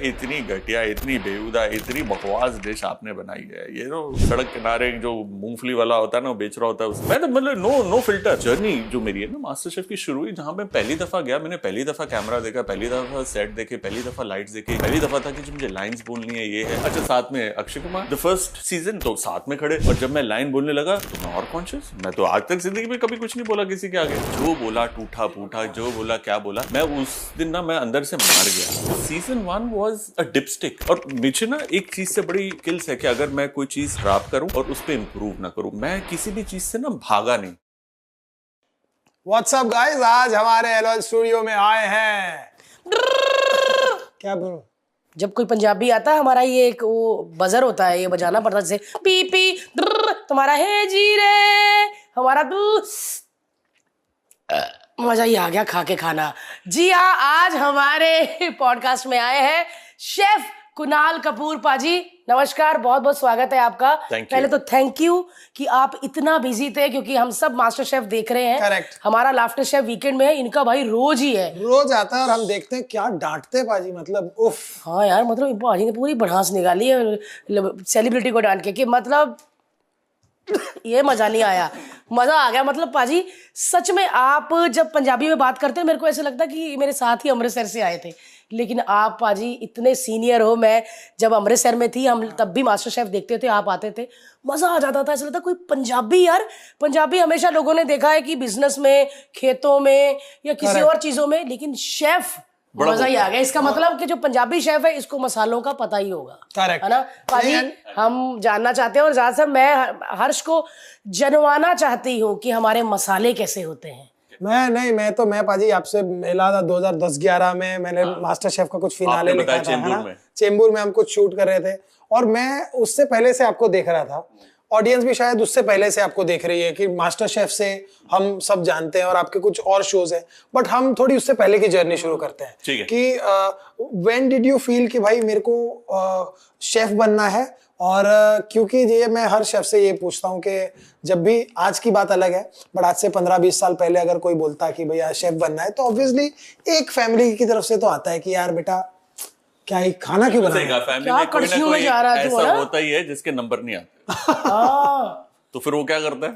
इतनी घटिया, इतनी बेहुदा, इतनी बकवास डिश आपने बनाई है। ये तो सड़क किनारे जो मूंगफली वाला होता है ना, वो बेच रहा होता है उसमें। मैं तो मतलब नो फिल्टर जर्नी जो मेरी है ना मास्टर शेफ की शुरू हुई, जहां मैं पहली दफा गया, मैंने पहली दफा कैमरा देखा, पहली दफा सेट देखे, पहली दफा लाइट्स देखी, पहली दफा था कि मुझे लाइन्स बोलनी है, ये है। अच्छा, साथ में Akshay Kumar, the first season तो साथ में खड़े, और जब मैं लाइन बोलने लगा तो मैं और कॉन्शियस। मैं तो आज तक जिंदगी में कभी कुछ नहीं बोला किसी के आगे, जो बोला टूटा फूटा, जो बोला क्या बोला। मैं उस दिन ना मैं अंदर से मार गया। Season 1 was a dipstick. और मुझे ना एक चीज से बड़ी किल्स है कि अगर मैं कोई चीज खराब करूं और उस पर इंप्रूव ना करूं, मैं किसी भी चीज से ना भागा नहीं। व्हाट्सअप गाइस, आज हमारे एलओएल स्टूडियो में आए हैं क्या बोलूं, जब कोई पंजाबी आता है हमारा ये एक वो बजर होता है, ये बजाना पड़ता है जैसे पी पी तुम्हारा है जी रे हमारा तू मजा ही आ गया खा के खाना। जी हाँ, आज हमारे पॉडकास्ट में आए हैं शेफ कुणाल कपूर पाजी। नमस्कार, बहुत बहुत स्वागत है आपका। पहले तो थैंक यू कि आप इतना बिजी थे, क्योंकि हम सब मास्टर शेफ देख रहे हैं। करेक्ट। हमारा लाफ्टर शेफ वीकेंड में है, इनका भाई रोज ही है, रोज आता है और हम देखते हैं क्या डांटते पाजी, मतलब उफ। हाँ यार, मतलब पाजी ने पूरी भड़ास निकाली है सेलिब्रिटी को डांट के, कि मतलब ये मजा नहीं आया, मजा आ गया। मतलब पाजी सच में आप जब पंजाबी में बात करते हैं मेरे को ऐसे लगता है कि मेरे साथ ही अमृतसर से आए थे, लेकिन आप पाजी इतने सीनियर हो। मैं जब अमृतसर में थी, हम तब भी मास्टर शेफ देखते थे, आप आते थे, मजा आ जाता था। ऐसा लगता कोई पंजाबी, यार पंजाबी हमेशा लोगों ने देखा है कि बिजनेस में, खेतों में या किसी और चीजों में, लेकिन शेफ मजा ही आ गया। इसका मतलब कि जो पंजाबी शेफ है इसको मसालों का पता ही होगा, करेक्ट है ना पाजी? हम जानना चाहते हैं, और ज्यादातर मैं हर्ष को जनवाना चाहती हूँ कि हमारे मसाले कैसे होते हैं। मैं पाजी आपसे मिला था 2010-11 में। मैंने मास्टर शेफ का कुछ फिनाले लिखा था, है ना, चेंबूर में हम कुछ शूट कर रहे थे, और मैं उससे पहले से आपको देख रहा था। ऑडियंस भी शायद उससे पहले से आपको देख रही है कि मास्टर शेफ से हम सब जानते हैं और आपके कुछ और शोज हैं, बट हम थोड़ी उससे पहले की जर्नी शुरू करते हैं कि व्हेन डिड यू फील कि भाई मेरे को शेफ बनना है। और क्योंकि ये मैं हर शेफ से ये पूछता हूँ कि जब भी, आज की बात अलग है, बट आज से 15-20 साल पहले अगर कोई बोलता कि भैया शेफ बनना है, तो ऑब्वियसली एक फैमिली की तरफ से तो आता है कि यार बेटा क्या ही खाना क्यों बनाएगा, फैमिली में कोई ना कोई ऐसा होता ही है जिसके नंबर नहीं आते। तो फिर वो क्या करता है?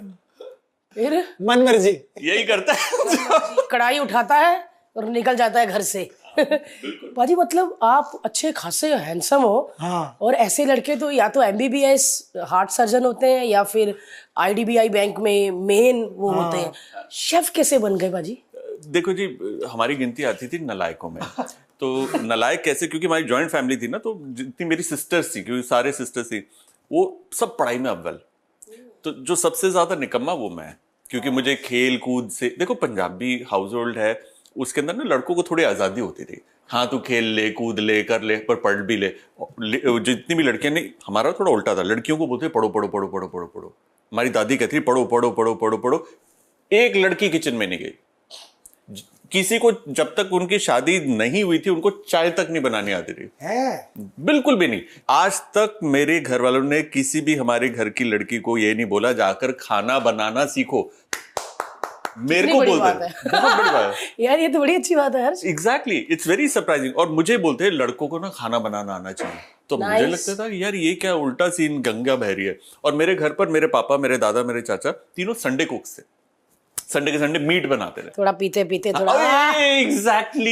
फिर मन मर्जी यही करता है कढ़ाई उठाता है और निकल जाता है घर से। पाजी मतलब आप अच्छे खासे हैंडसम हो। हाँ। और ऐसे लड़के तो या तो एमबीबीएस हार्ट सर्जन होते हैं या फिर आईडीबीआई बैंक में मेन वो होते हैं। शेफ कैसे बन गए पाजी? देखो जी, हमारी गिनती आती थी नलायकों में। तो नलायक कैसे? क्योंकि हमारी जॉइंट फैमिली थी ना, तो जितनी मेरी सिस्टर्स थी, क्योंकि सारे सिस्टर्स थी, वो सब पढ़ाई में अव्वल। तो जो सबसे ज्यादा निकम्मा वो मैं, क्योंकि मुझे खेल कूद से, देखो पंजाबी हाउस होल्ड है, उसके अंदर ना लड़कों को थोड़ी आजादी होती थी। हाँ, तू खेल ले, कूद ले, कर ले, पर पढ़ भी ले। जितनी भी लड़कियां, नहीं, हमारा थोड़ा उल्टा था, लड़कियों को बोलते पढ़ो पढ़ो पढ़ो पढ़ो पढ़ो पढ़ो। हमारी दादी कहती पढ़ो पढ़ो पढ़ो पढ़ो पढ़ो। एक लड़की किचन में नहीं गई। किसी को जब तक उनकी शादी नहीं हुई थी उनको चाय तक नहीं बनानी आती थी, बिल्कुल भी नहीं। आज तक मेरे घर वालों ने किसी भी हमारे घर की लड़की को ये नहीं बोला जाकर खाना बनाना सीखो। मेरे को बोलते हैं, बहुत बड़ी बात है यार, ये तो बड़ी अच्छी बात है यार। Exactly, it's very surprising. और मुझे बोलते हैं लड़कों को ना खाना बनाना आना चाहिए। तो मुझे लगता था यार ये क्या उल्टा सीन गंगा बह रही है। और मेरे घर पर मेरे पापा, मेरे दादा, मेरे चाचा तीनों संडे कुक्स थे। संडे के संडे मीट बनाते थे, थोड़ा पीते पीते थोड़ा एग्जैक्टली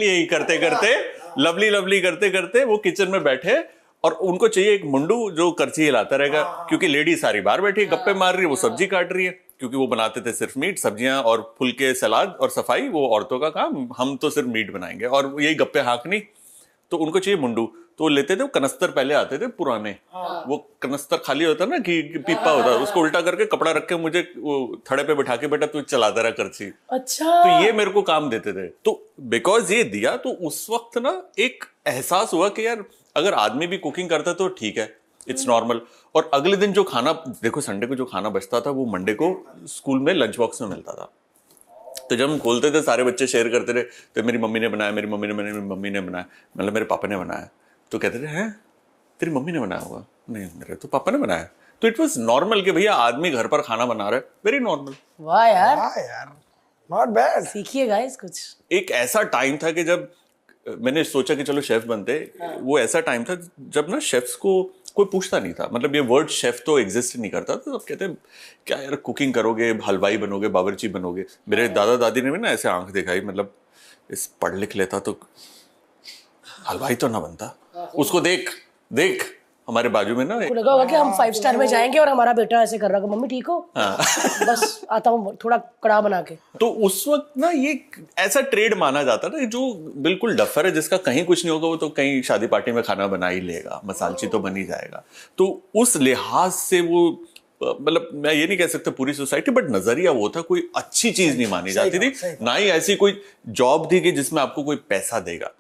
यही करते करते लवली करते करते वो किचन में बैठे, और उनको चाहिए एक मुंडू जो करछी हिलाता रहेगा, क्योंकि लेडी सारी बाहर बैठी गप्पे मार रही है, वो सब्जी काट रही है, क्योंकि वो बनाते थे सिर्फ मीट, सब्जियां और फुलके, सलाद और सफाई वो औरतों का काम, हम तो सिर्फ मीट बनाएंगे और यही गप्पे हाँकनी। तो उनको चाहिए मुंडू, तो लेते थे वो कनस्तर, पहले आते थे पुराने, वो कनस्तर खाली होता ना कि पीपा होता, उसको उल्टा करके कपड़ा रख के मुझे वो थड़े पे बैठा के, बेटा तू चलाता रहा करछी। अच्छा। तो ये मेरे को काम देते थे। तो बिकॉज ये दिया, तो उस वक्त ना एक एहसास हुआ कि यार अगर आदमी भी कुकिंग करता तो ठीक है, इट्स नॉर्मल। और अगले दिन जो खाना, देखो संडे को जो खाना बचता था वो मंडे को स्कूल में लंच बॉक्स में मिलता था। तो जब हम खोलते थे सारे बच्चे शेयर करते थे, तो मेरी मम्मी ने बनाया, मेरी मम्मी ने बनाया, मेरी मम्मी ने बनाया, मतलब मेरे पापा ने बनाया। तो कहते थे हैं तेरी मम्मी ने बनाया होगा? नहीं, मेरे तो पापा ने बनाया। तो इट वाज नॉर्मल कि भैया आदमी घर पर खाना बना रहा है, वेरी नॉर्मल। वाह यार, नॉट बैड। सीखिए गाइस कुछ। एक ऐसा टाइम था कि जब मैंने सोचा कि चलो शेफ बनते। वो ऐसा टाइम था जब ना शेफ्स को कोई पूछता नहीं था, मतलब ये वर्ड शेफ तो एग्जिस्ट नहीं करता, तो सब कहते क्या यार कुकिंग करोगे, हलवाई बनोगे, बावर्ची बनोगे। मेरे दादा दादी ने भी ना ऐसे आंख दिखाई, मतलब इस पढ़ लिख लेता तो हलवाई तो ना बनता, उसको देख देख। हमारे बाजू में ना आपको लगा होगा कि हम 5 स्टार में जाएंगे और हमारा बेटा ऐसे कर रहा होगा, मम्मी ठीक हो? बस आता हूँ थोड़ा कड़ा बना के। तो उस वक्त ना ये ऐसा ट्रेड माना जाता था जो बिल्कुल डफर है, जिसका कहीं कुछ नहीं होगा वो तो कहीं शादी पार्टी में खाना बना ही लेगा, मसालची तो बन ही जाएगा। तो उस लिहाज से वो, मतलब मैं ये नहीं कह सकता पूरी सोसाइटी, बट नजरिया वो था, कोई अच्छी चीज नहीं मानी जाती थी, ना ही ऐसी कोई जॉब थी कि जिसमें आपको कोई पैसा देगा।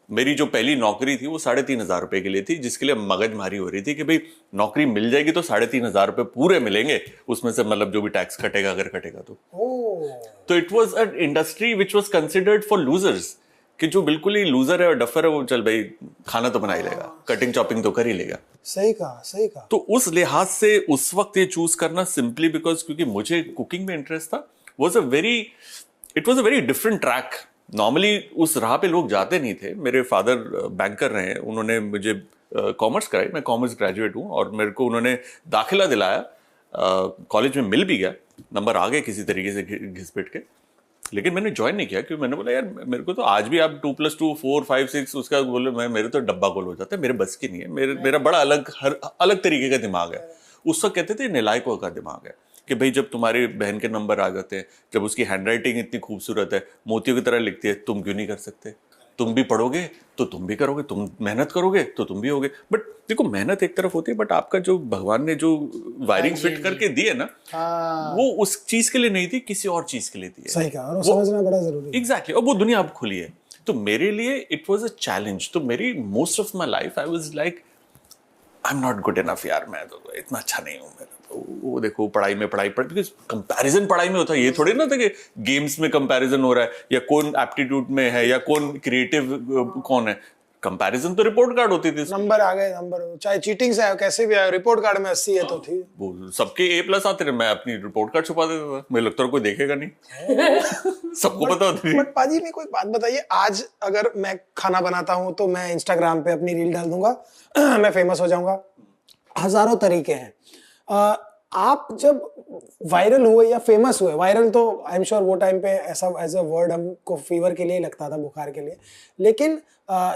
मेरी जो पहली नौकरी थी वो 3,500 रुपए के लिए थी, जिसके लिए मगजमारी हो रही थी कि भाई नौकरी मिल जाएगी तो 3,500 रुपए पूरे मिलेंगे, उसमें से मतलब जो भी टैक्स कटेगा अगर कटेगा तो it was a industry which was considered for losers, कि जो बिल्कुल ही लूजर है और डफर है वो चल भाई खाना तो बना ही लेगा, कटिंग चॉपिंग तो कर ही लेगा। सही कहा, सही कहा। तो उस लिहाज से उस वक्त ये चूज करना सिंपली बिकॉज क्योंकि मुझे कुकिंग में इंटरेस्ट था, it was a very different track. Normally उस राह पे लोग जाते नहीं थे। मेरे फादर बैंकर रहे हैं, उन्होंने मुझे कॉमर्स कराई, मैं कॉमर्स ग्रेजुएट हूँ, और मेरे को उन्होंने दाखिला दिलाया, कॉलेज में मिल भी गया, नंबर आ गए किसी तरीके से घिस-पिट के, लेकिन मैंने ज्वाइन नहीं किया क्योंकि मैंने बोला यार मेरे को तो आज भी आप 2+2 4 5 6 उसका बोले, मेरे तो डब्बा गोल हो जाता है, मेरे बस की नहीं है। मेरा बड़ा अलग तरीके का दिमाग है। उस वक्त कहते थे नालायकों का दिमाग है, कि भाई जब तुम्हारी बहन के नंबर आ जाते हैं, जब उसकी हैंडराइटिंग इतनी खूबसूरत है, मोतियों की तरह लिखती है, तुम क्यों नहीं कर सकते? तुम भी पढ़ोगे तो तुम भी करोगे, तुम मेहनत करोगे तो तुम भी होगे। बट देखो मेहनत एक तरफ होती है, बट आपका जो भगवान ने जो वायरिंग फिट करके दी है ना, वो उस चीज के लिए नहीं थी, किसी और चीज के लिए दी है। सही कहा, और समझना बड़ा जरूरी है। एग्जैक्टली, और वो दुनिया अब खुली है। तो मेरे लिए इट वाज अ चैलेंज। तो मेरी most of my life I was like I am not good enough यार, मैं तो इतना अच्छा नहीं हूँ। वो देखो पढ़ाई बिकॉज कंपैरिजन पढ़ाई में होता है, ये थोड़ी ना था कि गेम्स में कंपैरिजन हो रहा है या कौन एप्टीट्यूड में है या कौन क्रिएटिव कौन है। कंपैरिजन तो रिपोर्ट कार्ड होती थी, नंबर आ गए, नंबर चाहे चीटिंग से आए कैसे भी आए, रिपोर्ट कार्ड में 80 है तो थी। वो सबके A+ आते थे, मैं अपनी रिपोर्ट कार्ड छुपा देता था, मुझे लगता था कोई देखेगा नहीं। सबको पता होती थी। बट पाजी में कोई बात बताइए, आज अगर मैं खाना बनाता हूँ तो मैं इंस्टाग्राम पे अपनी रील डाल दूंगा, मैं फेमस हो जाऊंगा, हजारों तरीके हैं। आप जब वायरल हुए या फेमस हुए, वायरल तो आई एम श्योर वो टाइम पे ऐसा एज अ वर्ड हमको फीवर के लिए लगता था, बुखार के लिए, लेकिन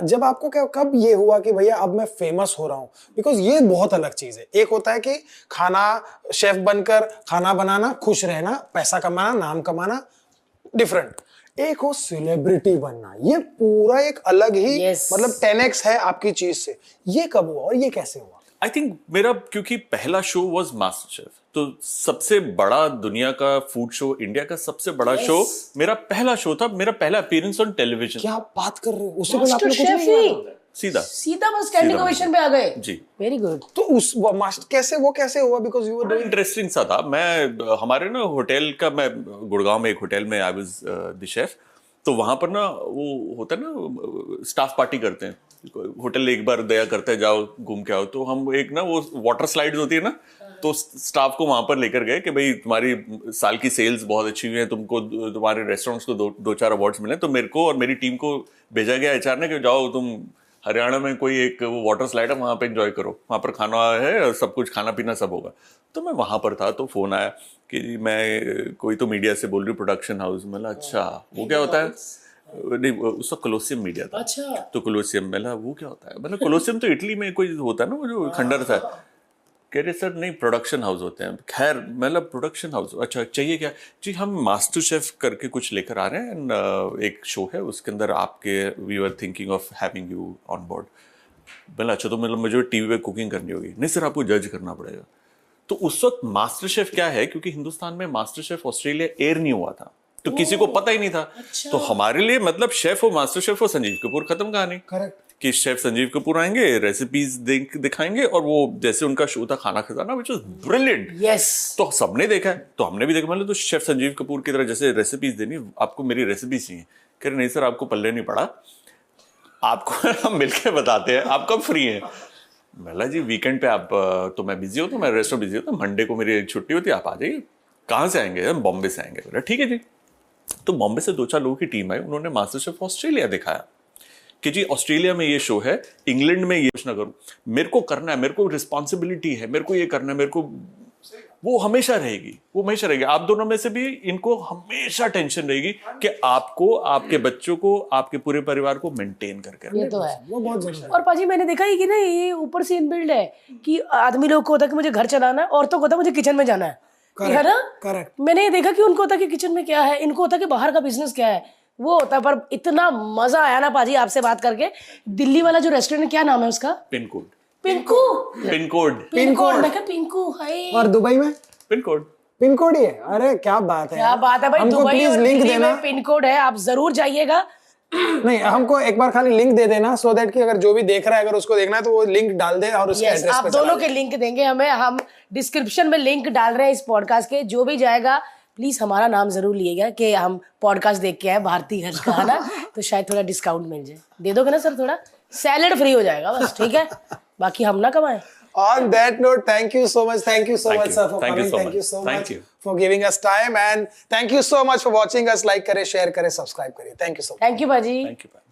जब आपको क्या कब ये हुआ कि भैया अब मैं फेमस हो रहा हूँ? बिकॉज ये बहुत अलग चीज है। एक होता है कि खाना शेफ बनकर खाना बनाना, खुश रहना, पैसा कमाना, नाम कमाना, डिफरेंट। एक हो सेलिब्रिटी बनना, ये पूरा एक अलग ही मतलब 10x है आपकी चीज से। ये कब हुआ और ये कैसे हुआ? आई थिंक मेरा क्योंकि पहला शो वॉज मास्टर शेफ, तो सबसे बड़ा दुनिया का फूड शो, इंडिया का सबसे बड़ा शो मेरा पहला शो था, मेरा पहला अपीयरेंस ऑन टेलीविजन। क्या बात कर रहे हो? उससे पहले आपने कुछ नहीं किया? सीधा बस स्टैंडिंग ओवेशन पे आ गए जी। Very good. तो उस मास्टर कैसे हुआ? Because you were doing interesting सा था। मैं हमारे ना होटल का, मैं गुड़गांव में एक होटल में आई वाज द शेफ, तो वहां पर ना वो होता है ना स्टाफ पार्टी करते हैं, होटल एक बार दया करता है जाओ घूम के आओ, तो हम एक ना वो वाटर स्लाइड्स होती है ना, तो स्टाफ को वहां पर लेकर गए कि भाई तुम्हारी साल की सेल्स बहुत अच्छी हुई है, तुमको तुम्हारे रेस्टोरेंट्स को 2-4 अवार्ड्स मिले। तो मेरे को और मेरी टीम को भेजा गया HR ने कि जाओ तुम हरियाणा में कोई एक वो वाटर स्लाइड है, वहां पे एंजॉय करो, वहां पर खाना है और सब कुछ, खाना पीना सब होगा। तो मैं वहां पर था, तो फोन आया कि मैं कोई तो मीडिया से बोल रही, प्रोडक्शन हाउस। मतलब अच्छा वो क्या होता है? नहीं, उसका कोलोसियम मीडिया था। अच्छा। तो कोलोसियम, मैं वो क्या होता है? मतलब कोलोसियम तो इटली में कोई होता है ना, वो जो खंडर था। कह रहे सर नहीं, प्रोडक्शन हाउस होते हैं। खैर मतलब प्रोडक्शन हाउस, अच्छा चाहिए क्या? जी हम मास्टर शेफ करके कुछ लेकर आ रहे हैं, एंड एक शो है उसके अंदर आपके, we are thinking of having you on board. बोला अच्छा, तो मतलब मुझे टीवी पे कुकिंग करनी होगी? नहीं सर, आपको जज करना पड़ेगा। तो उस वक्त मास्टर शेफ क्या है, क्योंकि हिंदुस्तान में मास्टर शेफ ऑस्ट्रेलिया एयर नहीं हुआ था, तो किसी को पता ही नहीं था। अच्छा। तो हमारे लिए मतलब शेफ हो, मास्टर शेफ हो, संजीव कपूर, खत्म कहानी। करेक्ट। कि शेफ संजीव कपूर आएंगे, रेसिपीज दिखाएंगे, और वो जैसे उनका शो था खाना खजाना, व्हिच वाज ब्रिलियंट। यस। तो सबने देखा है, तो हमने भी देखा। मतलब तो शेफ संजीव कपूर की तरह जैसे रेसिपीज देनी, आपको मेरी रेसिपी चाहिए। कह रहे नहीं सर, आपको पल्ले नहीं पड़ा, आपको हम मिलकर बताते हैं, आप कब फ्री हैं? बोला जी वीकेंड पे आप, तो मैं बिजी होता हूँ, मैं रेस्ट में बिजी होता हूँ, मंडे को मेरी छुट्टी होती है, आप आ जाइए। कहाँ से आएंगे? हम बॉम्बे से आएंगे। बोला ठीक है जी। तो बॉम्बे से 2-4 लोगों की टीम आई, उन्होंने मास्टर शेफ ऑस्ट्रेलिया दिखाया कि जी ऑस्ट्रेलिया में ये शो है, इंग्लैंड में ये कुछ ना करूं, मेरे को करना है, मेरे को रिस्पॉन्सिबिलिटी है, मेरे को ये करना है, मेरे को वो हमेशा रहेगी। आप दोनों में से भी इनको हमेशा टेंशन रहेगी कि आपको, आपके बच्चों को, आपके पूरे परिवार को मेंटेन करके ये तो है। वो बहुत जरूरी है। और पाजी मैंने देखा है कि ना ये ऊपर से इनबिल्ड है कि आदमी लोग को होता है कि मुझे घर चलाना है, औरतों को होता है मुझे किचन में जाना है ना। करेक्ट। मैंने ये देखा कि उनको होता है कि किचन में क्या है, इनको होता है कि बाहर का बिजनेस क्या है, वो होता है। पर इतना मजा आया ना पाजी आपसे बात करके। दिल्ली वाला जो रेस्टोरेंट, क्या नाम है उसका? पिनकोड। मैं क्या पिंकू है। और दुबई में पिन कोड ही है। अरे क्या बात है, क्या बात है भाई, हमको दुबई प्लीज और लिंक दिल्ली देना। में पिन कोड है, आप जरूर जाइएगा। नहीं, हमको एक बार खाली लिंक दे देना, सो दैट कि अगर जो भी देख रहा है अगर उसको देखना है तो वो लिंक डाल दे और उसके एड्रेस आप पे दोनों के लिंक देंगे हमें, हम डिस्क्रिप्शन में लिंक डाल रहे हैं इस पॉडकास्ट के। जो भी जाएगा प्लीज हमारा नाम जरूर लिएगा कि हम पॉडकास्ट देख के आए भारती हर्ष का, है ना। तो शायद थोड़ा डिस्काउंट मिल जाए। दे दोगे ना सर? थोड़ा सैलेड फ्री हो जाएगा बस, ठीक है, बाकी हम ना कमाएं। On that note, thank you so much, sir, for coming, thank you so much for giving us time, and thank you so much for watching us. Like करें, share करें, subscribe करें. Thank you so much. Thank you भाजी। Thank you.